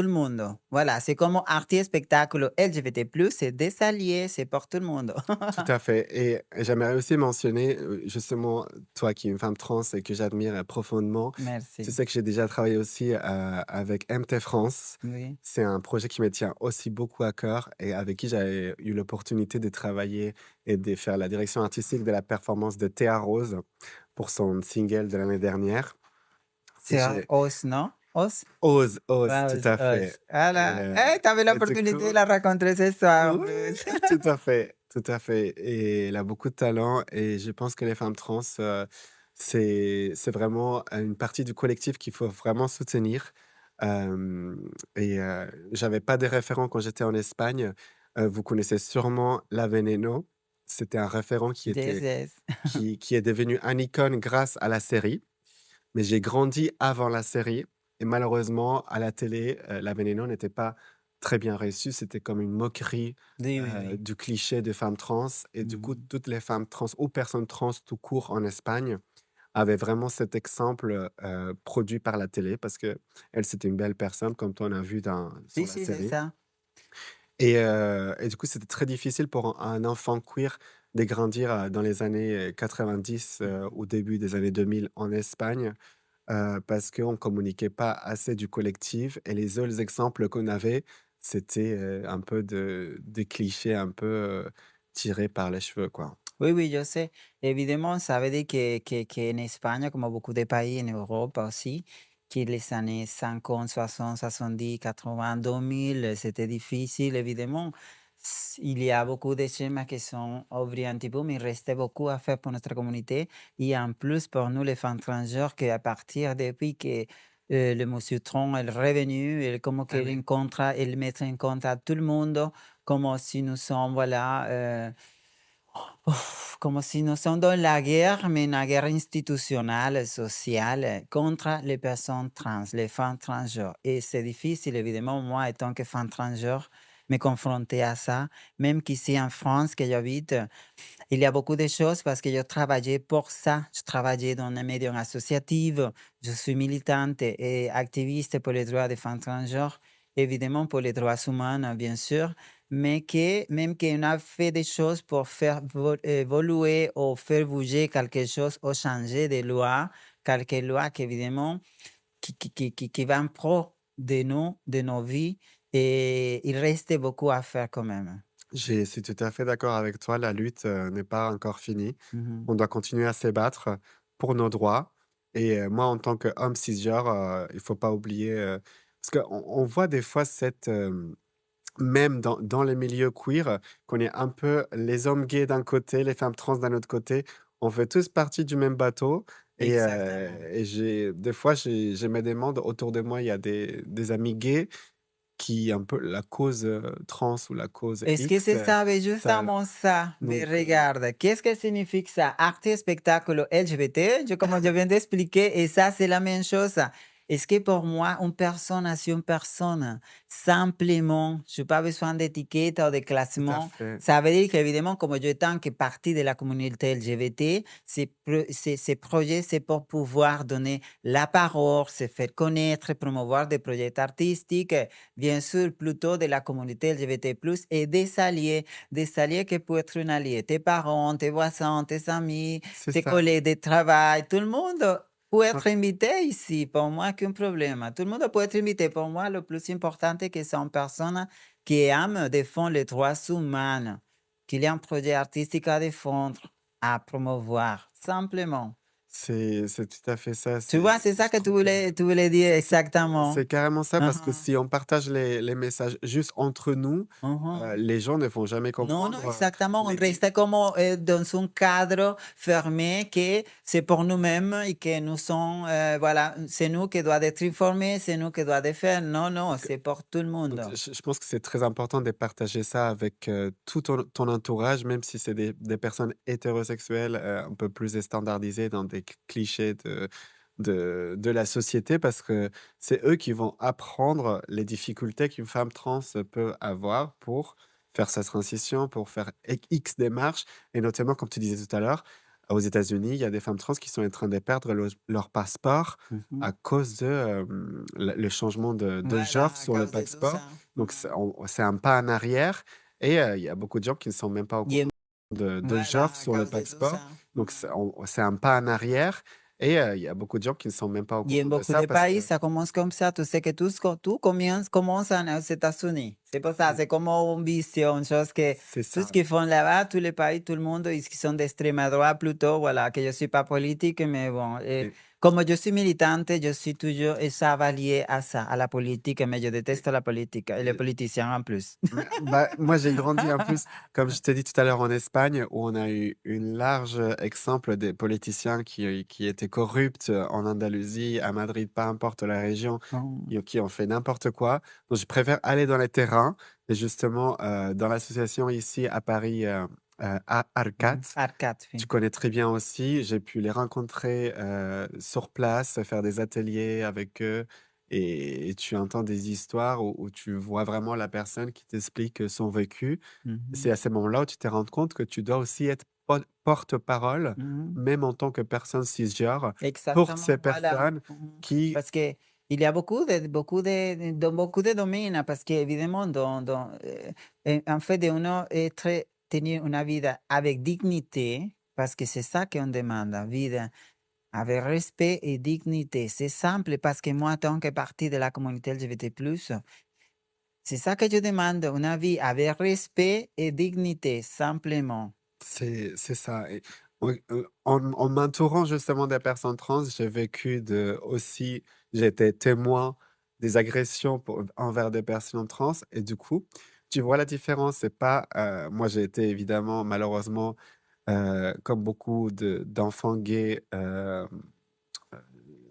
tout le monde. Voilà, c'est comme artiste spectacle LGBT+, c'est des alliés, c'est pour tout le monde. Tout à fait et j'aimerais aussi mentionner, justement, toi qui es une femme trans et que j'admire, profondément, tu Merci. sais que j'ai déjà travaillé aussi, avec MT France. Oui. C'est un projet qui me tient aussi beaucoup à cœur et avec qui j'avais eu l'opportunité de travailler et de faire la direction artistique de la performance de Théa Rose pour son single de l'année dernière et C'est j'ai Os, non? Os? Ose, Ose, tout Os, à Os. fait Voilà. Tu avais et du l'opportunité de coup la rencontrer ce soir en oui, plus. tout à fait et elle a beaucoup de talent et je pense que les femmes trans, c'est vraiment, une partie du collectif qu'il faut vraiment soutenir, et j'avais pas des référents quand j'étais en Espagne. Vous connaissez sûrement La Veneno. C'était un référent qui Yes, était yes. qui est devenu un icône grâce à la série, mais j'ai grandi avant la série et malheureusement à la télé, La Veneno n'était pas très bien reçu. C'était comme une moquerie, Oui, oui, oui. du cliché des femmes trans et du coup, Mmh. toutes les femmes trans ou personnes trans tout court en Espagne avaient vraiment cet exemple, produit par la télé parce qu'elle, c'était une belle personne comme toi on a vu dans Si, sur la si, c'est série ça. et du coup, c'était très difficile pour un enfant queer de grandir, dans les années, 90, au début des années 2000 en Espagne. Parce qu'on communiquait pas assez du collectif et les seuls exemples qu'on avait, c'était, un peu des clichés un peu, tirés par les cheveux, quoi. Oui, oui, yo sé. Évidemment, ça veut dire qu'en Espagne, comme beaucoup de pays en Europe aussi, que les années 50, 60, 70, 80, 2000, c'était difficile, évidemment. Il y a beaucoup de schémas qui sont ouverts un petit peu, mais il restait beaucoup à faire pour notre communauté. Et en plus, pour nous, les femmes transgenres, qu'à partir depuis que le monsieur Trump est revenu, et comme Ah qu'il oui. rencontre, il met en compte à tout le monde, comme si nous sommes, voilà, comme si nous sommes dans la guerre, mais une guerre institutionnelle, sociale, contre les personnes trans, les femmes transgenres. Et c'est difficile, évidemment, moi, étant que femme transgenre, me confronter à ça. Même qu'ici en France, que j'habite, il y a beaucoup de choses parce que je travaillais pour ça. Je travaillais dans les médias associatifs, je suis militante et activiste pour les droits des femmes transgenres, évidemment pour les droits humains, bien sûr, mais que même qu'on a fait des choses pour faire évoluer ou faire bouger quelque chose ou changer des lois, quelques lois qu'évidemment qui va en pro de nous, de nos vies, et il reste beaucoup à faire quand même. Je suis tout à fait d'accord avec toi, la lutte, n'est pas encore finie. Mhm. On doit continuer à se battre pour nos droits et moi, en tant qu'homme cisgenre, il faut pas oublier, parce qu'on voit des fois même dans les milieux queer, qu'on est un peu les hommes gays d'un côté, les femmes trans d'un autre côté. On fait tous partie du même bateau Exactement. et j'ai des fois, j'ai me demande autour de moi, il y a des amis gays qui un peu la cause, trans ou la cause Es que X, se sabe ça justamente ça, me donc regarde, qu'est-ce que signifie ça? Arte et spectacle LGBT, je, comme je viens d'expliquer, et ça, c'est la même chose. Est-ce que pour moi, une personne, c'est une personne, simplement, je n'ai pas besoin d'étiquette ou de tout à classement. fait. Ça veut dire qu'évidemment, comme je tant que partie de la communauté LGBT, ces projets, c'est pour pouvoir donner la parole, se faire connaître, promouvoir des projets artistiques, bien sûr, plutôt de la communauté LGBT+, et des alliés qui peuvent être un allié, tes parents, tes voisins, tes amis, C'est tes ça. collègues de travail, tout le monde peut Ouais, être invité ici. Pour moi, aucun problème. Tout le monde peut être invité. Pour moi, le plus important, c'est que c'est une personne qui aime défendre les droits humains, qu'il y a un projet artistique à défendre, à promouvoir, simplement. c'est tout à fait ça, Tu vois, c'est ça je que trouve que tu voulais dire c'est exactement. c'est carrément ça parce que Mhm, si on partage les messages juste entre nous, mhm. les gens ne vont jamais Non, non, comprendre, exactement. On les di reste comme dans un cadre fermé que c'est pour nous-mêmes et que nous sommes, voilà, c'est nous qui doit être informés, c'est nous qui doit de faire. Non, non, donc c'est pour tout le donc monde. je pense que c'est très important de partager ça avec, tout ton entourage, même si c'est des personnes hétérosexuelles, un peu plus standardisées dans des clichés de la société parce que c'est eux qui vont apprendre les difficultés qu'une femme trans peut avoir pour faire sa transition, pour faire X démarches et notamment, comme tu disais tout à l'heure, aux États-Unis, il y a des femmes trans qui sont en train de perdre leur passeport Mmh. à cause de, le changement de Voilà, genre à sur le cause de tout passeport. ça. Donc c'est un pas en arrière et il y a beaucoup de gens qui ne sont même pas au Y en courant de genre Voilà, à sur le cause de tout passeport. ça. Donc c'est un pas en arrière et il y a beaucoup de gens qui ne sont même pas au Y en courant de beaucoup ça de parce pays, que ça commence comme ça. Tu sais que tout commence aux États-Unis. C'est pour ça, c'est c'est comme un vicio, une chose que c'est tout ce ça. qu'ils font là-bas, tous les pays, tout le monde, ils qui sont d'extrême droite plutôt, voilà, que je suis pas politique, mais bon, Et comme je suis militante, je suis toujours, et ça va lié à ça, à la politique, mais je déteste la politique et les politiciens en plus. Mais bah, moi, j'ai grandi en plus, comme je t'ai dit tout à l'heure, en Espagne, où on a eu une large exemple des politiciens qui étaient corrupts en Andalousie, à Madrid, peu importe la région, Mm. qui ont fait n'importe quoi. Donc, je préfère aller dans les terrains. Et justement, dans l'association ici à Paris, à Arcat, Mhm. Arcade, tu oui. connais très bien aussi. J'ai pu les rencontrer sur place, faire des ateliers avec eux. Et tu entends des histoires où tu vois vraiment la personne qui t'explique son vécu. C'est Mhm. à ces moments-là où tu te rends compte que tu dois aussi être porte-parole, Mhm. même en tant que personne cisgenre, pour ces Exactement, voilà. personnes Mhm. qui... Parce que il y a dans beaucoup de domaines, parce que évidemment, en fait, de uno être, tenir una vida avec dignité, parce que c'est ça qu'on demande, vida avec respect et dignité. C'est simple, parce que moi, en tant que partie de la communauté LGBT+, c'est ça que je demande, une vie avec respect et dignité, simplement. C'est ça et oui, en m'entourant justement des personnes trans, j'ai vécu aussi j'ai été témoin des agressions envers des personnes trans et du coup, tu vois la différence, c'est pas, moi j'ai été évidemment malheureusement, comme beaucoup d'enfants gays,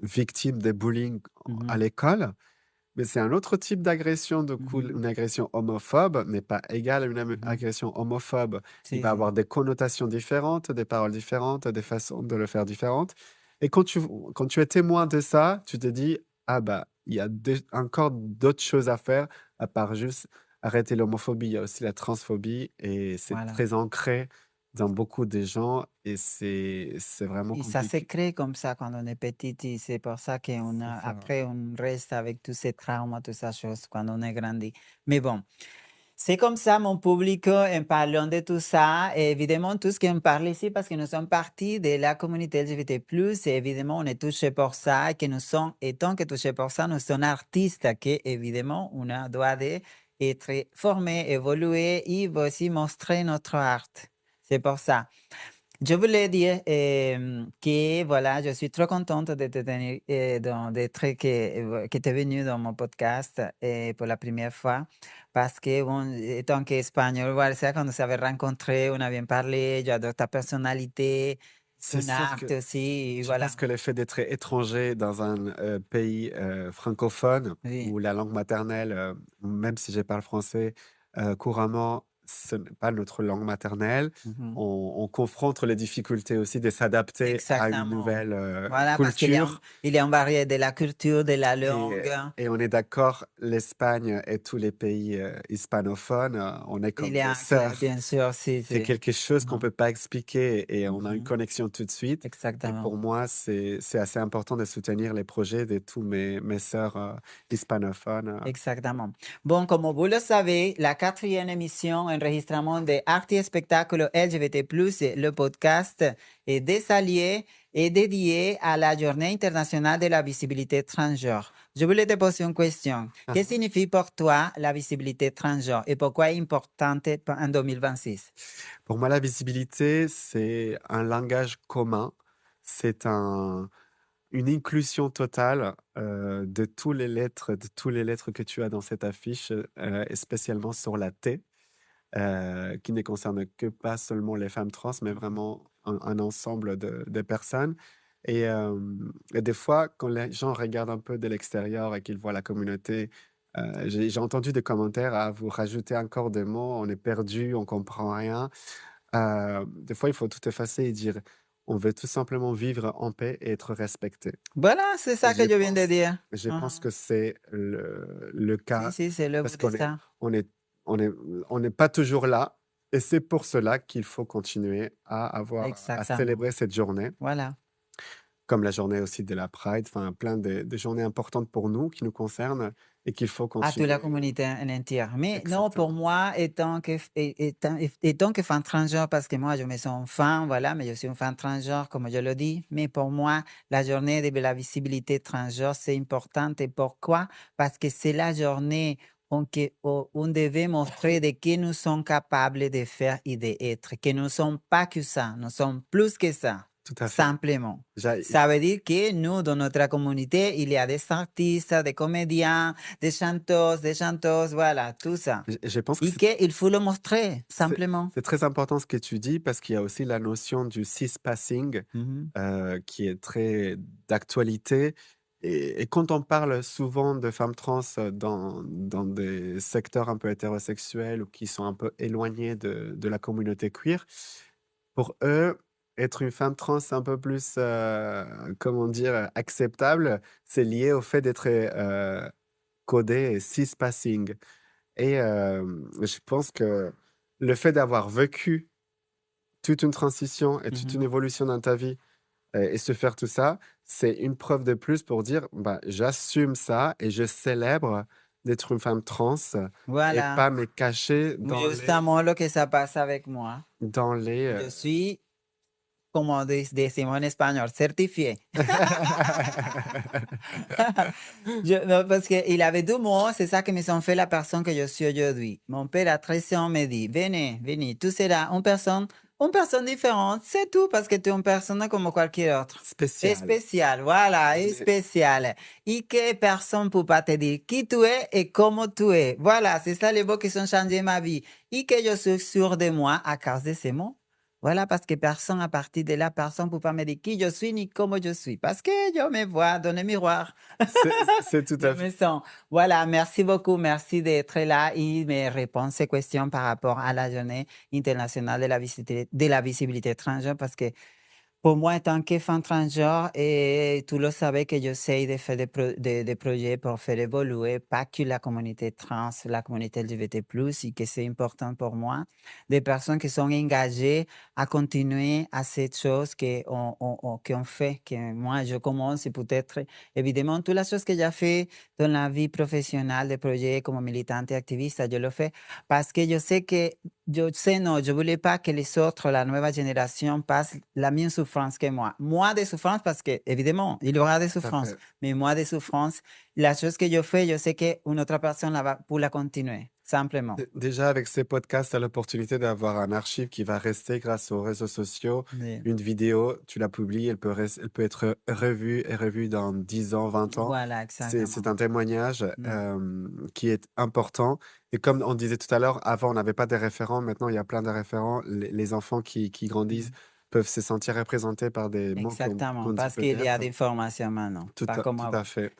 victimes des bullying à Mhm. l'école. Mais c'est un autre type d'agression, du coup, Mhm. une agression homophobe n'est pas égale à une Mhm. agression homophobe. Il Si, va si. avoir des connotations différentes, des paroles différentes, des façons de le faire différentes. Et quand tu es témoin de ça, tu te dis, ah bah, il y a encore d'autres choses à faire à part juste arrêter l'homophobie. Il y a aussi la transphobie et c'est Voilà. très ancré dans beaucoup de gens et c'est vraiment Et ça se compliqué. crée comme ça quand on est petit et c'est pour ça qu'on C'est a, ça. après, on reste avec tous ces traumas, toutes ces choses quand on est grandi. Mais bon, c'est comme ça, mon public, en parlant de tout ça. Et évidemment, tout ce qu'on parle ici, parce que nous sommes partie de la communauté LGBT+, et évidemment, on est touché pour ça, et que nous sommes, étant que touchés pour ça, nous sommes artistes, que évidemment, on a doit être formé, évoluer et aussi montrer notre art. C'est pour ça. Je voulais dire que voilà, je suis trop contente de te tenir, d'être que tu es venu dans mon podcast pour la première fois parce que, bon, étant qu'espagnol, voilà, c'est quand on s'avait rencontré, on a bien parlé, j'adore ta personnalité, C'est ton sûr art que aussi, et je pense voilà. que le fait d'être étranger dans un, pays, francophone Oui. où la langue maternelle, même si je parle français, couramment, ce n'est pas notre langue maternelle. Mhm. On confronte les difficultés aussi de s'adapter à une Exactement. nouvelle, Voilà, parce culture. il y a un barrière de la culture, de la Et langue. et on est d'accord, l'Espagne et tous les pays, hispanophones, on est Il comme y des a, sœurs. bien sûr, si, C'est si. quelque chose qu'on Mhm. peut pas expliquer et on a une Mhm. connexion tout de suite et Exactement. pour moi, c'est assez important de soutenir les projets de tous mes sœurs, hispanophones, Exactement. Bon, como vous le savez, la quatrième émission enregistrement de Arte y Espectáculo LGBT+, le podcast des alliés, est dédié à la Journée internationale de la visibilité transgenre. Je voulais te poser une question. Que signifie pour toi la visibilité transgenre et pourquoi est importante en 2026? Pour moi, la visibilité, c'est un langage commun, c'est une inclusion totale, de tous les lettres que tu as dans cette affiche, et spécialement sur la T. Qui ne concerne que pas seulement les femmes trans, mais vraiment un ensemble de personnes. Et des fois, quand les gens regardent un peu de l'extérieur et qu'ils voient la communauté, j'ai entendu des commentaires: «Ah, vous rajoutez encore des mots, on est perdu, on comprend rien». Des fois, il faut tout effacer et dire: «On veut tout simplement vivre en paix et être respecté». Voilà, c'est Et ça que je viens de dire. je pense Mhm. que c'est le Si, cas si, c'est le parce bout de ça. on est on est on n'est pas toujours là. et c'est pour cela qu'il faut continuer à Exactement. célébrer cette journée, Voilà. comme la journée aussi de la Pride, enfin plein de journées importantes pour nous, qui nous concernent et qu'il faut À toute la continuer communauté en entière. Mais non, pour exactement. moi, étant que femme transgenre, parce que moi, je me sens femme, voilà, mais je suis une femme transgenre, comme je le dis. Mais pour moi, la journée de la visibilité transgenre, c'est importante. Et pourquoi? Parce que c'est la journée où on devait montrer de que nous sommes capables de faire et d'être, que nous ne sommes pas que ça, nous sommes plus que ça, Tout à fait. simplement. J'a Ça veut dire que nous, dans notre communauté, il y a des artistes, des comédiens, des chanteuses, voilà, tout ça. je pense que Et qu'il faut le montrer, c'est simplement. c'est très important ce que tu dis parce qu'il y a aussi la notion du cis-passing, Mhm, qui est très d'actualité et quand on parle souvent de femmes trans, dans des secteurs un peu hétérosexuels ou qui sont un peu éloignés de la communauté queer, pour eux, être une femme trans un peu plus, comment dire? Acceptable, c'est lié au fait d'être, codé cis-passing et je pense que le fait d'avoir vécu toute une transition et toute une mhm. évolution dans ta vie, et se faire tout ça, c'est une preuve de plus pour dire: «Bah, j'assume ça et je célèbre d'être une femme trans et Voilà, pas me cacher justement ce que ça passe avec moi. dans les, Je suis, como decimos en español, certifié. Non, parce qu'il avait 2 mots, c'est ça qui me sont fait la personne que je suis aujourd'hui. Mon père à 13 ans me dit: «Venez, venez, tu seras une personne différente, c'est tout, parce que tu es une personne comme cualquier autre. spéciales. Spécial, voilà, On et est spécial. Et que personne ne peut pas te dire qui tu es et comment tu es. Voilà, c'est ça les mots qui ont changé ma vie. Et que je suis sûre de moi à cause de ces mots. Voilà, parce que personne, à partir de là, personne ne peut pas me dire qui je suis ni comment je suis. Parce que je me vois dans le miroir. c'est tout Je à fait me sens. Voilà, merci beaucoup. Merci d'être là et me répondre ces questions par rapport à la journée internationale de la visibilité transgenre parce que pour moi, en tant que femme transgenre, et tu le savais que j'essaie de faire des projets pour faire évoluer pas que la communauté trans, la communauté LGBT+, et que c'est important pour moi. Des personnes qui sont engagées à continuer à cette chose qu'on fait, que moi je commence et peut-être, évidemment, toutes les choses que j'ai fait dans la vie professionnelle des projets comme militante et activiste, je le fais parce que je sais que yo sé, no, je voulais pas que les autres, la nueva génération, passe la même souffrance que moi. Moi, de souffrance, parce que, évidemment, il y aura des tout à souffrances, fait. mais moi, de souffrance, la chose que je fais, je sais qu'une autre personne la va pour la continuer, simplement. Déjà avec ces podcasts, tu as l'opportunité d'avoir un archive qui va rester grâce aux réseaux sociaux. Oui. Une vidéo, tu la publies, elle peut être revue et revue dans 10 ans, 20 ans. Voilà, C'est exactement. un témoignage, Mm. qui est important et comme on disait tout à l'heure, avant on n'avait pas de référents, maintenant il y a plein de référents. Les enfants qui grandissent Mm. peuvent se sentir représentés par des mots Exactement, qu'on dit parce qu'il y a peut-être. des formations maintenant, pas comme Tout à avant. fait.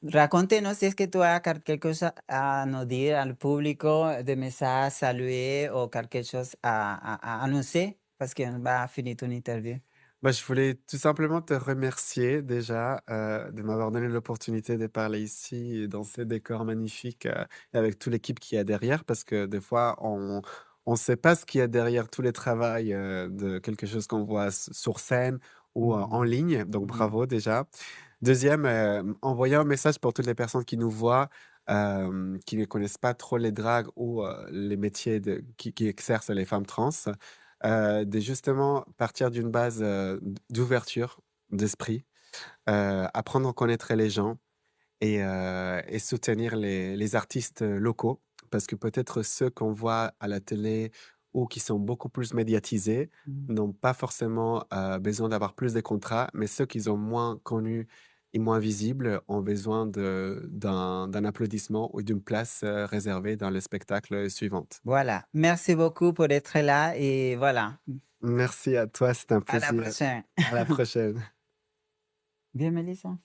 Raconte-nos si es que tu as quelque chose à nous dire al público, des messages à saluer ou quelque chose à annoncer, parce qu'on va finir ton interview. Bah, je voulais tout simplement te remercier déjà, de m'avoir donné l'opportunité de parler ici dans ces décors magnifiques, et avec toute l'équipe qu'il y a derrière parce que des fois on sait pas ce qu'il y a derrière tous les travails, de quelque chose qu'on voit sur scène ou, en Mhm, ligne, donc mhm. bravo déjà. Deuxième, envoyer un message pour toutes les personnes qui nous voient, qui ne connaissent pas trop les dragues ou, les métiers qui exercent les femmes trans. De justement partir d'une base, d'ouverture d'esprit, apprendre à connaître les gens et soutenir les artistes, locaux. Parce que peut-être ceux qu'on voit à la télé ou qui sont beaucoup plus médiatisés Mhm. n'ont pas forcément, besoin d'avoir plus de contrats, mais ceux qui sont moins connus et moins visibles ont besoin d'un applaudissement ou d'une place, réservée dans le spectacle suivante. Voilà, merci beaucoup pour être là et voilà, Merci à toi, c'était un à la plaisir. prochaine. À la prochaine. Bien, Melissa.